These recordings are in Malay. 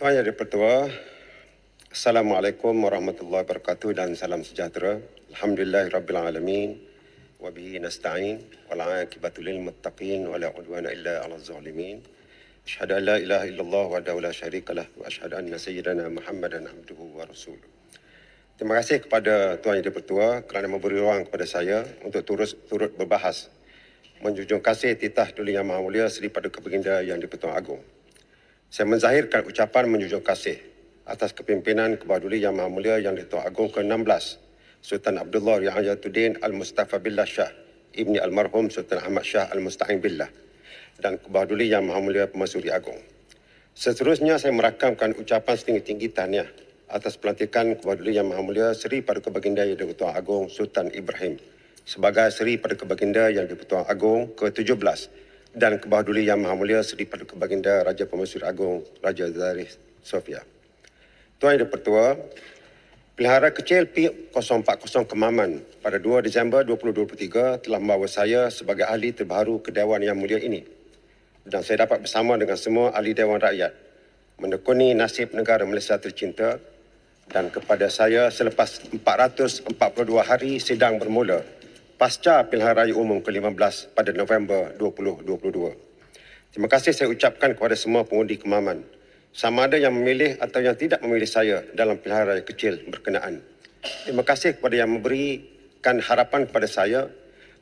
Tuan Yang di-Pertua, Assalamualaikum warahmatullahi wabarakatuh dan salam sejahtera. Alhamdulillahirrabbilalamin. Wabihi nasta'in. Wal'aqibatu lil muttaqin. Wa la udwana illa ala zalimin. Asyhadu an la ilaha illallah wahdahu la syarikalah. Wa asyhadu anna sayyidana Muhammadan abduhu wa rasuluh. Terima kasih kepada Tuan Yang di-Pertua kerana memberi ruang kepada saya untuk turut berbahas menjunjung kasih titah Duli Yang Maha Mulia Seri Paduka Baginda Yang di-Pertuan Agong. Saya menzahirkan ucapan menjunjung kasih atas kepimpinan Kebawah Duli Yang Maha Mulia Yang di-Pertuan Agong ke-16 Sultan Abdullah Riayatuddin Al-Mustafa Billah Shah Ibni Almarhum Sultan Ahmad Shah Al-Musta'in Billah dan Kebawah Duli Yang Maha Mulia Permaisuri Agong. Seterusnya saya merakamkan ucapan setinggi-tinggi tahniah atas pelantikan Kebawah Duli Yang Maha Mulia Seri Paduka Baginda Yang di-Pertuan Agong Sultan Ibrahim sebagai Seri Paduka Baginda Yang di-Pertuan Agong ke-17 dan Kebawah Duli Yang Maha Mulia Seri Paduka Baginda Raja Permaisuri Agong Raja Zarif Sofia. Tuan Yang di-Pertua, Pelihara Kecil P040 Kemaman pada 2 Disember 2023 telah membawa saya sebagai ahli terbaru ke Dewan Yang Mulia ini dan saya dapat bersama dengan semua ahli Dewan Rakyat menekuni nasib negara Malaysia tercinta dan kepada saya selepas 442 hari sidang bermula pasca Pilihan Raya Umum ke-15 pada November 2022. Terima kasih saya ucapkan kepada semua pengundi Kemaman, sama ada yang memilih atau yang tidak memilih saya dalam pilihan raya kecil berkenaan. Terima kasih kepada yang memberikan harapan kepada saya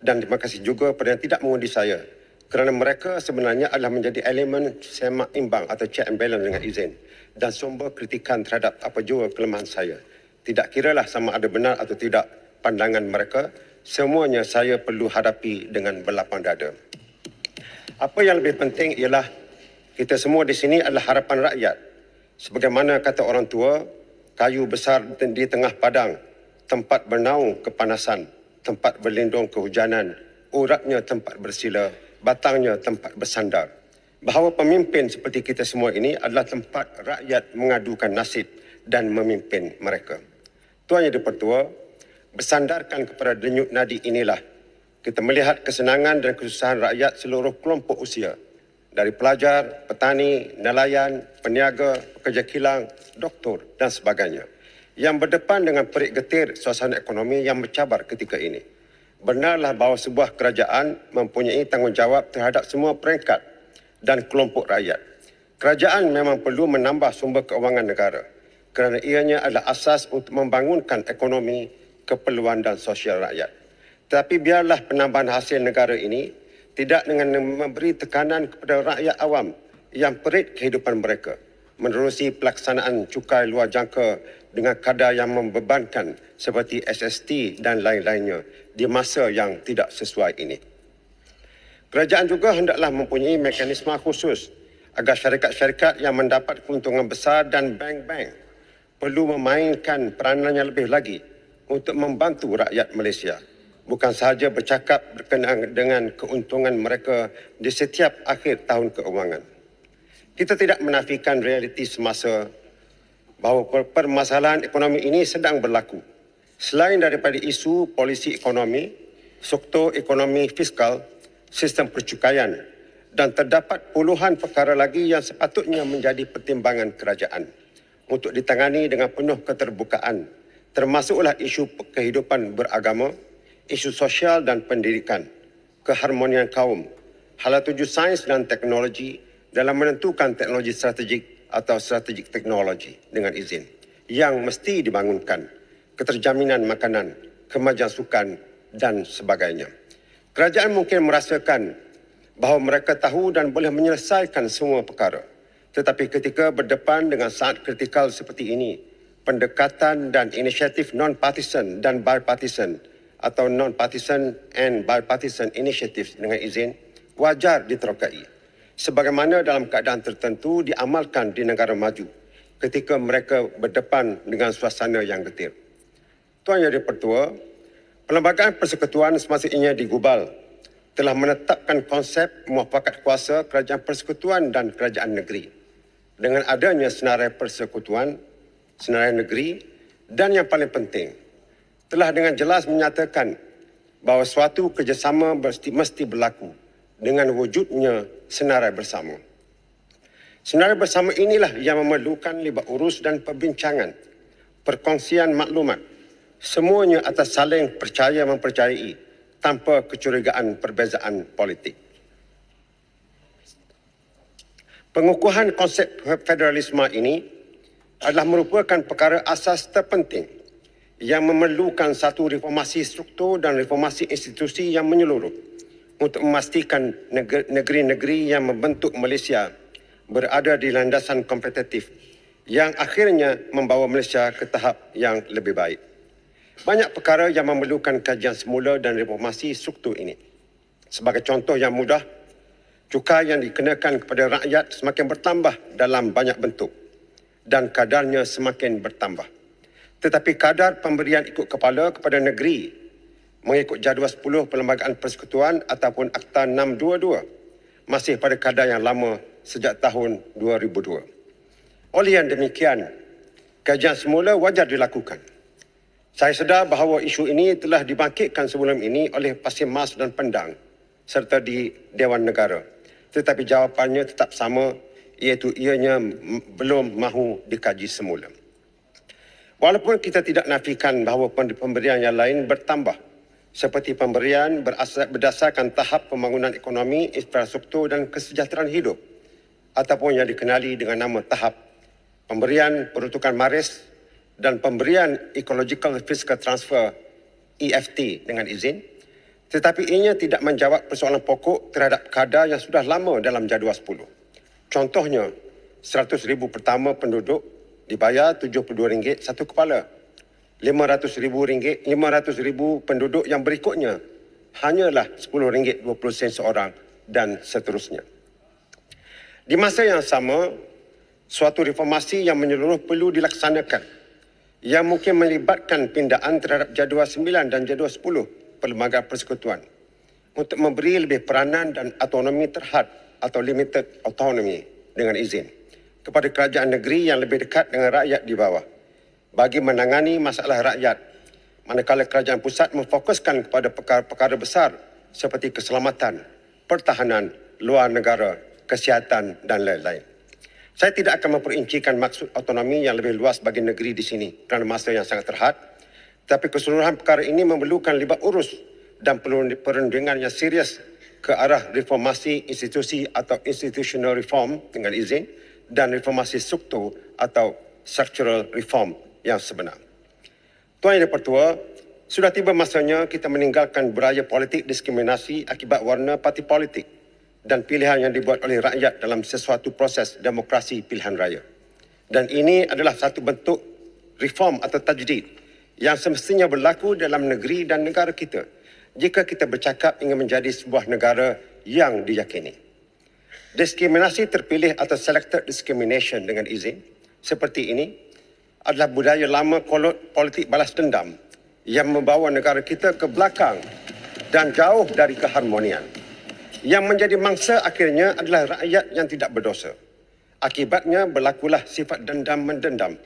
dan terima kasih juga kepada yang tidak mengundi saya kerana mereka sebenarnya adalah menjadi elemen semak imbang atau check and balance dengan izin dan sumber kritikan terhadap apa jua kelemahan saya. Tidak kiralah sama ada benar atau tidak pandangan mereka, semuanya saya perlu hadapi dengan berlapang dada. Apa yang lebih penting ialah kita semua di sini adalah harapan rakyat. Sebagaimana kata orang tua, kayu besar di tengah padang, tempat bernaung kepanasan, tempat berlindung kehujanan, uratnya tempat bersila, batangnya tempat bersandar. Bahawa pemimpin seperti kita semua ini adalah tempat rakyat mengadukan nasib dan memimpin mereka. Tuan Yang di-Pertua, bersandarkan kepada denyut nadi inilah kita melihat kesenangan dan kesusahan rakyat seluruh kelompok usia, dari pelajar, petani, nelayan, peniaga, pekerja kilang, doktor dan sebagainya, yang berdepan dengan perik getir suasana ekonomi yang mencabar ketika ini. Benarlah bahawa sebuah kerajaan mempunyai tanggungjawab terhadap semua peringkat dan kelompok rakyat. Kerajaan memang perlu menambah sumber keuangan negara kerana ianya adalah asas untuk membangunkan ekonomi, keperluan dan sosial rakyat. Tetapi biarlah penambahan hasil negara ini tidak dengan memberi tekanan kepada rakyat awam yang perit kehidupan mereka, menerusi pelaksanaan cukai luar jangka dengan kadar yang membebankan seperti SST dan lain-lainnya di masa yang tidak sesuai ini. Kerajaan juga hendaklah mempunyai mekanisme khusus agar syarikat-syarikat yang mendapat keuntungan besar dan bank-bank perlu memainkan peranannya lebih lagi untuk membantu rakyat Malaysia. Bukan sahaja bercakap berkenaan dengan keuntungan mereka di setiap akhir tahun keuangan. Kita tidak menafikan realiti semasa bahawa permasalahan ekonomi ini sedang berlaku. Selain daripada isu polisi ekonomi, struktur ekonomi fiskal, sistem percukaian dan terdapat puluhan perkara lagi yang sepatutnya menjadi pertimbangan kerajaan untuk ditangani dengan penuh keterbukaan, termasuklah isu kehidupan beragama, isu sosial dan pendidikan, keharmonian kaum, hala tuju sains dan teknologi dalam menentukan teknologi strategik atau strategik teknologi dengan izin yang mesti dibangunkan, keterjaminan makanan, kemajuan sukan dan sebagainya. Kerajaan mungkin merasakan bahawa mereka tahu dan boleh menyelesaikan semua perkara. Tetapi ketika berdepan dengan saat kritikal seperti ini, pendekatan dan inisiatif non-partisan dan bipartisan atau non-partisan and bipartisan initiatives dengan izin wajar diterokai sebagaimana dalam keadaan tertentu diamalkan di negara maju ketika mereka berdepan dengan suasana yang getir. Tuan Yang di-Pertua, Perlembagaan Persekutuan semasa ini digubal telah menetapkan konsep muafakat kuasa kerajaan persekutuan dan kerajaan negeri dengan adanya senarai persekutuan, senarai negeri dan yang paling penting telah dengan jelas menyatakan bahawa suatu kerjasama mesti berlaku dengan wujudnya senarai bersama. Sebenarnya bersama inilah yang memerlukan libat urus dan perbincangan, perkongsian maklumat, semuanya atas saling percaya mempercayai tanpa kecurigaan perbezaan politik. Pengukuhan konsep federalisme ini adalah merupakan perkara asas terpenting yang memerlukan satu reformasi struktur dan reformasi institusi yang menyeluruh untuk memastikan negeri-negeri yang membentuk Malaysia berada di landasan kompetitif yang akhirnya membawa Malaysia ke tahap yang lebih baik. Banyak perkara yang memerlukan kajian semula dan reformasi struktur ini. Sebagai contoh yang mudah, cukai yang dikenakan kepada rakyat semakin bertambah dalam banyak bentuk dan kadarnya semakin bertambah. Tetapi kadar pemberian ikut kepala kepada negeri mengikut jadual 10 Perlembagaan Persekutuan ataupun Akta 622 masih pada kadar yang lama sejak tahun 2002. Oleh yang demikian, kajian semula wajar dilakukan. Saya sedar bahawa isu ini telah dibangkitkan sebelum ini oleh Pasir Mas dan Pendang serta di Dewan Negara. Tetapi jawapannya tetap sama, iaitu ianya belum mahu dikaji semula. Walaupun kita tidak nafikan bahawa pemberian yang lain bertambah, seperti pemberian berdasarkan tahap pembangunan ekonomi, infrastruktur dan kesejahteraan hidup, ataupun yang dikenali dengan nama tahap pemberian peruntukan maris dan pemberian Ecological Fiscal Transfer EFT dengan izin, tetapi ianya tidak menjawab persoalan pokok terhadap kadar yang sudah lama dalam jadual 10. Contohnya, 100,000 pertama penduduk dibayar RM72 satu kepala. RM500,000 penduduk yang berikutnya hanyalah RM10.20 seorang dan seterusnya. Di masa yang sama, suatu reformasi yang menyeluruh perlu dilaksanakan yang mungkin melibatkan pindaan terhadap jadual 9 dan jadual 10 Perlembagaan Persekutuan untuk memberi lebih peranan dan autonomi terhad atau limited autonomy dengan izin kepada kerajaan negeri yang lebih dekat dengan rakyat di bawah bagi menangani masalah rakyat, manakala kerajaan pusat memfokuskan kepada perkara-perkara besar seperti keselamatan, pertahanan, luar negara, kesihatan dan lain-lain. Saya tidak akan memperincikan maksud autonomi yang lebih luas bagi negeri di sini kerana masa yang sangat terhad, tapi keseluruhan perkara ini memerlukan libat urus dan perundingan yang serius ke arah reformasi institusi atau institutional reform dengan izin dan reformasi struktur atau structural reform yang sebenar. Tuan Yang Dipertua, sudah tiba masanya kita meninggalkan budaya politik diskriminasi akibat warna parti politik dan pilihan yang dibuat oleh rakyat dalam sesuatu proses demokrasi pilihan raya. Dan ini adalah satu bentuk reform atau tajdid yang semestinya berlaku dalam negeri dan negara kita jika kita bercakap ingin menjadi sebuah negara yang diyakini. Diskriminasi terpilih atau selected discrimination dengan izin seperti ini adalah budaya lama kolot politik balas dendam yang membawa negara kita ke belakang dan jauh dari keharmonian. Yang menjadi mangsa akhirnya adalah rakyat yang tidak berdosa. Akibatnya berlakulah sifat dendam-mendendam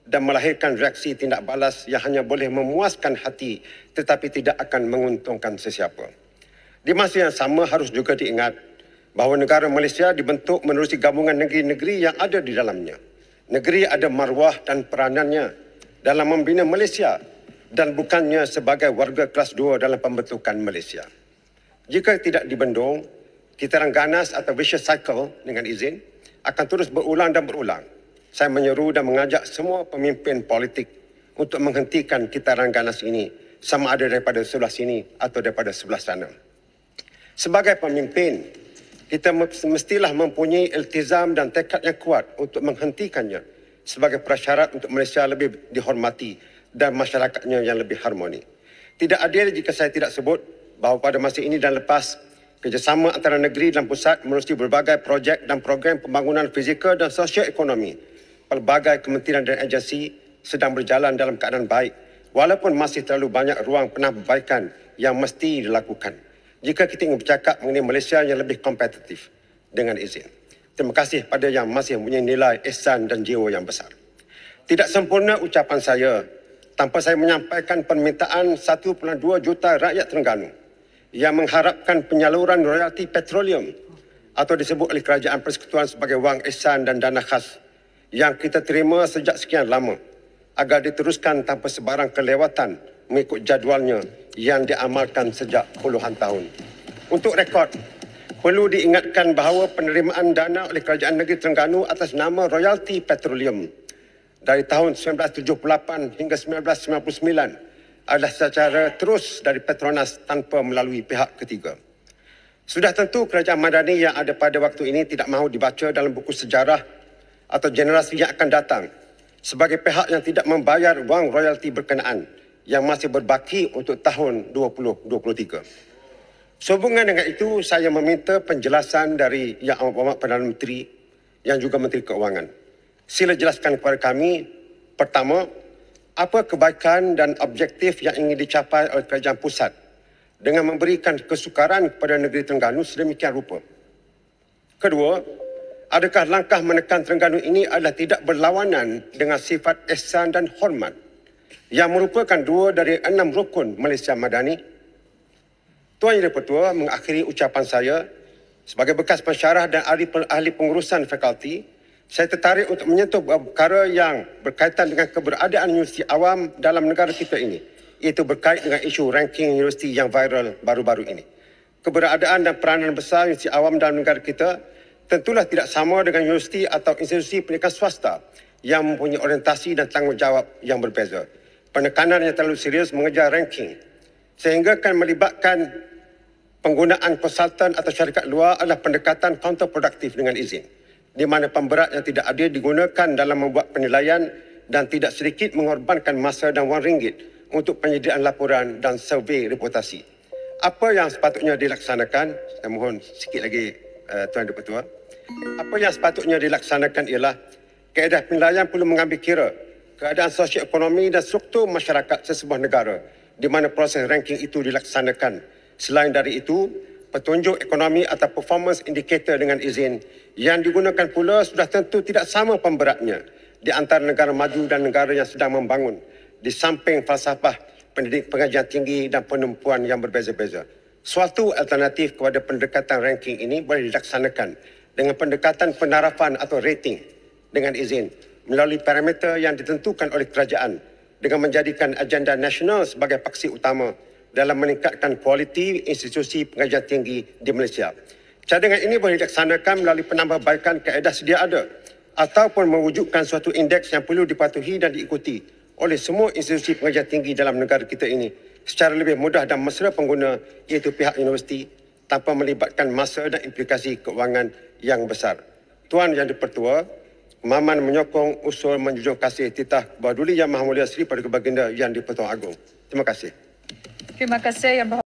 dan melahirkan reaksi tindak balas yang hanya boleh memuaskan hati tetapi tidak akan menguntungkan sesiapa. Di masa yang sama harus juga diingat bahawa negara Malaysia dibentuk menerusi gabungan negeri-negeri yang ada di dalamnya. Negeri ada maruah dan peranannya dalam membina Malaysia dan bukannya sebagai warga kelas 2 dalam pembentukan Malaysia. Jika tidak dibendung, kitaran ganas atau vicious cycle dengan izin akan terus berulang dan berulang. Saya menyeru dan mengajak semua pemimpin politik untuk menghentikan kitaran ganas ini sama ada daripada sebelah sini atau daripada sebelah sana. Sebagai pemimpin, kita mestilah mempunyai iltizam dan tekad yang kuat untuk menghentikannya sebagai prasyarat untuk Malaysia lebih dihormati dan masyarakatnya yang lebih harmoni. Tidak adil jika saya tidak sebut bahawa pada masa ini dan lepas, kerjasama antara negeri dan pusat menerusi berbagai projek dan program pembangunan fizikal dan sosial ekonomi. Pelbagai kementerian dan agensi sedang berjalan dalam keadaan baik walaupun masih terlalu banyak ruang penambahbaikan yang mesti dilakukan jika kita ingin bercakap mengenai Malaysia yang lebih kompetitif dengan izin. Terima kasih pada yang masih mempunyai nilai ihsan dan jiwa yang besar. Tidak sempurna ucapan saya tanpa saya menyampaikan permintaan 1.2 juta rakyat Terengganu yang mengharapkan penyaluran royalti petroleum atau disebut oleh Kerajaan Persekutuan sebagai wang ihsan dan dana khas yang kita terima sejak sekian lama agar diteruskan tanpa sebarang kelewatan mengikut jadualnya yang diamalkan sejak puluhan tahun. Untuk rekod, perlu diingatkan bahawa penerimaan dana oleh Kerajaan Negeri Terengganu atas nama royalti petroleum dari tahun 1978 hingga 1999 adalah secara terus dari Petronas tanpa melalui pihak ketiga. Sudah tentu Kerajaan Madani yang ada pada waktu ini tidak mahu dibaca dalam buku sejarah atau generasi yang akan datang sebagai pihak yang tidak membayar wang royalti berkenaan yang masih berbaki untuk tahun 2023. Sehubungan dengan itu, saya meminta penjelasan dari Yang Amat Perdana Menteri yang juga Menteri Keuangan. Sila jelaskan kepada kami, pertama, apa kebaikan dan objektif yang ingin dicapai oleh Kerajaan Pusat dengan memberikan kesukaran kepada negeri Terengganu sedemikian rupa. Kedua, adakah langkah menekan Terengganu ini adalah tidak berlawanan dengan sifat ihsan dan hormat yang merupakan dua dari 6 rukun Malaysia Madani? Tuan Yang di-Pertua, mengakhiri ucapan saya, sebagai bekas pensyarah dan ahli pengurusan fakulti, saya tertarik untuk menyentuh perkara yang berkaitan dengan keberadaan universiti awam dalam negara kita ini, iaitu berkait dengan isu ranking universiti yang viral baru-baru ini. Keberadaan dan peranan besar universiti awam dalam negara kita tentulah tidak sama dengan universiti atau institusi pendidikan swasta yang mempunyai orientasi dan tanggungjawab yang berbeza. Penekanan yang terlalu serius mengejar ranking sehingga akan melibatkan penggunaan konsultan atau syarikat luar adalah pendekatan counterproduktif dengan izin, di mana pemberat yang tidak adil digunakan dalam membuat penilaian dan tidak sedikit mengorbankan masa dan wang ringgit untuk penyediaan laporan dan survei reputasi. Apa yang sepatutnya dilaksanakan, saya mohon sikit lagi Tuan Yang-di-Pertua, apa yang sepatutnya dilaksanakan ialah kaedah penilaian perlu mengambil kira keadaan sosioekonomi dan struktur masyarakat sesebuah negara di mana proses ranking itu dilaksanakan. Selain dari itu, petunjuk ekonomi atau performance indicator dengan izin yang digunakan pula sudah tentu tidak sama pemberatnya di antara negara maju dan negara yang sedang membangun, di samping falsafah pengajian tinggi dan penumpuan yang berbeza-beza. Suatu alternatif kepada pendekatan ranking ini boleh dilaksanakan dengan pendekatan penarafan atau rating dengan izin melalui parameter yang ditentukan oleh kerajaan dengan menjadikan agenda nasional sebagai paksi utama dalam meningkatkan kualiti institusi pengajian tinggi di Malaysia. Cadangan ini boleh dilaksanakan melalui penambahbaikan kaedah sedia ada ataupun mewujudkan suatu indeks yang perlu dipatuhi dan diikuti oleh semua institusi pengajian tinggi dalam negara kita ini secara lebih mudah dan mesra pengguna, iaitu pihak universiti, tanpa melibatkan masa dan implikasi keuangan yang besar. Tuan Yang di-Pertua, Maman menyokong usul menjunjung kasih titah Bapa Duli Yang Maha Mulia Seri Paduka Baginda Yang di-Pertuan Agong. Terima kasih. Terima kasih Yang